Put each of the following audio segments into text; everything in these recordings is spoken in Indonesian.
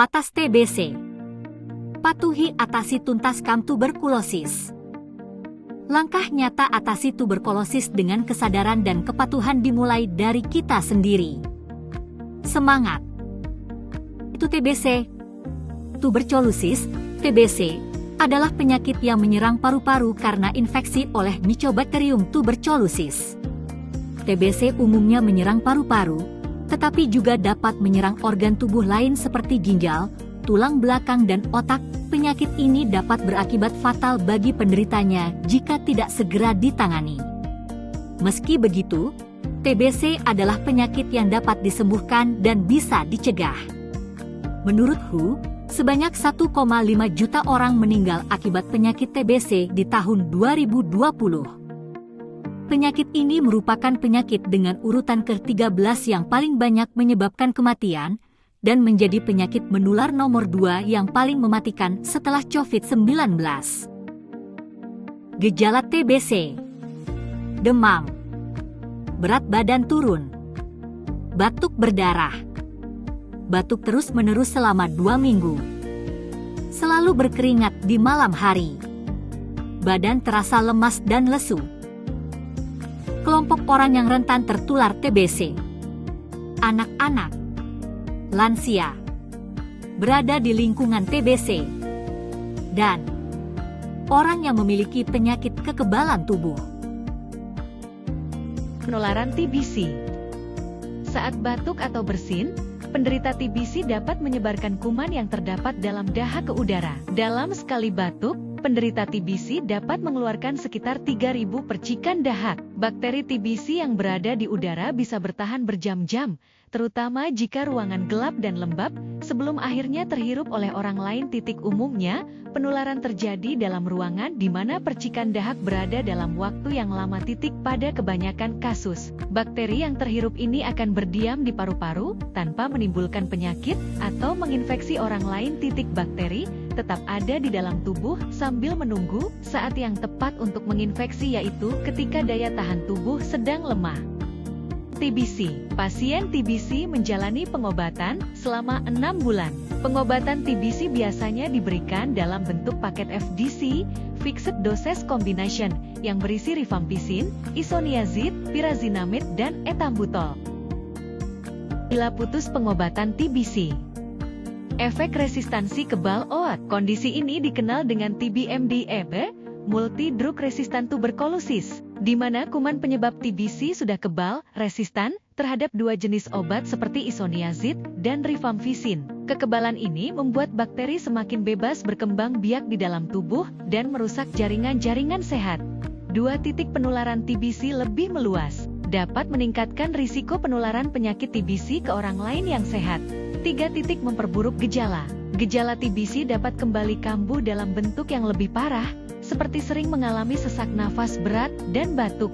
PATAS TBC. Patuhi atasi tuntaskan tuberkulosis. Langkah nyata atasi tuberkulosis dengan kesadaran dan kepatuhan dimulai dari kita sendiri. Semangat! Itu TBC. Tuberkulosis, TBC, adalah penyakit yang menyerang paru-paru karena infeksi oleh Mycobacterium tuberculosis. TBC umumnya menyerang paru-paru, tetapi juga dapat menyerang organ tubuh lain seperti ginjal, tulang belakang dan otak. Penyakit ini dapat berakibat fatal bagi penderitanya jika tidak segera ditangani. Meski begitu, TBC adalah penyakit yang dapat disembuhkan dan bisa dicegah. Menurut WHO, sebanyak 1,5 juta orang meninggal akibat penyakit TBC di tahun 2020. Penyakit ini merupakan penyakit dengan urutan ke-13 yang paling banyak menyebabkan kematian, dan menjadi penyakit menular nomor 2 yang paling mematikan setelah COVID-19. Gejala TBC: demam, berat badan turun, batuk berdarah, batuk terus-menerus selama 2 minggu, selalu berkeringat di malam hari, badan terasa lemas dan lesu. Kelompok orang yang rentan tertular TBC: anak-anak, lansia, berada di lingkungan TBC, dan orang yang memiliki penyakit kekebalan tubuh. Penularan TBC. Saat batuk atau bersin, penderita TBC dapat menyebarkan kuman yang terdapat dalam dahak ke udara. Dalam sekali batuk, penderita TBC dapat mengeluarkan sekitar 3.000 percikan dahak. Bakteri TBC yang berada di udara bisa bertahan berjam-jam, terutama jika ruangan gelap dan lembab, sebelum akhirnya terhirup oleh orang lain. Umumnya, penularan terjadi dalam ruangan di mana percikan dahak berada dalam waktu yang lama. Pada kebanyakan kasus, bakteri yang terhirup ini akan berdiam di paru-paru tanpa menimbulkan penyakit atau menginfeksi orang lain. Bakteri tetap ada di dalam tubuh sambil menunggu saat yang tepat untuk menginfeksi, yaitu ketika daya tahan tubuh sedang lemah. TBC. Pasien TBC menjalani pengobatan selama 6 bulan. Pengobatan TBC biasanya diberikan dalam bentuk paket FDC, Fixed Dosage Combination, yang berisi rifampicin, isoniazid, pyrazinamide, dan ethambutol. Bila putus pengobatan TBC. Efek resistansi kebal oat. Kondisi ini dikenal dengan TBMDEB, multi-drug resistant tuberculosis, di mana kuman penyebab TBC sudah kebal, resistan, terhadap 2 jenis obat seperti isoniazid dan rifampicin. Kekebalan ini membuat bakteri semakin bebas berkembang biak di dalam tubuh dan merusak jaringan-jaringan sehat. 2. Penularan TBC lebih meluas, dapat meningkatkan risiko penularan penyakit TBC ke orang lain yang sehat. 3. Memperburuk gejala. Gejala TBC dapat kembali kambuh dalam bentuk yang lebih parah, seperti sering mengalami sesak nafas berat dan batuk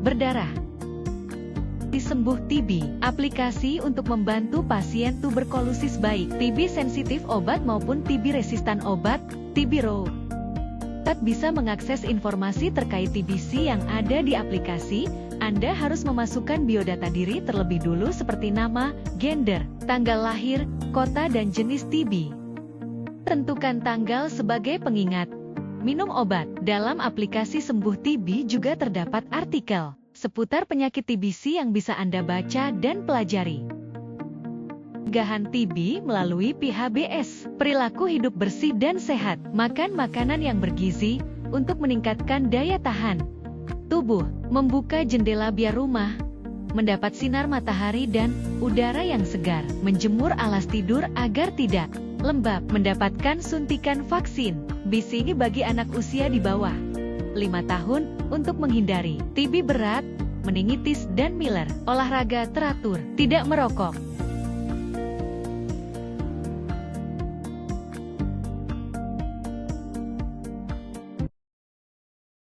berdarah. Disembuh TB. Aplikasi untuk membantu pasien tuberkulosis baik TB sensitif obat maupun TB resistan obat, TB Raw. Bisa mengakses informasi terkait TBC yang ada di aplikasi. Anda harus memasukkan biodata diri terlebih dulu seperti nama, gender, tanggal lahir, kota dan jenis TB. Tentukan tanggal sebagai pengingat. Minum obat. Dalam aplikasi Sembuh TB juga terdapat artikel seputar penyakit TBC yang bisa Anda baca dan pelajari. Pencegahan TB melalui PHBS. Perilaku hidup bersih dan sehat. Makan makanan yang bergizi untuk meningkatkan daya tahan tubuh. Membuka jendela biar rumah mendapat sinar matahari dan udara yang segar. Menjemur alas tidur agar tidak lembab. Mendapatkan suntikan vaksin BCG bagi anak usia di bawah 5 tahun untuk menghindari TB berat, meningitis dan Miller. Olahraga teratur, tidak merokok.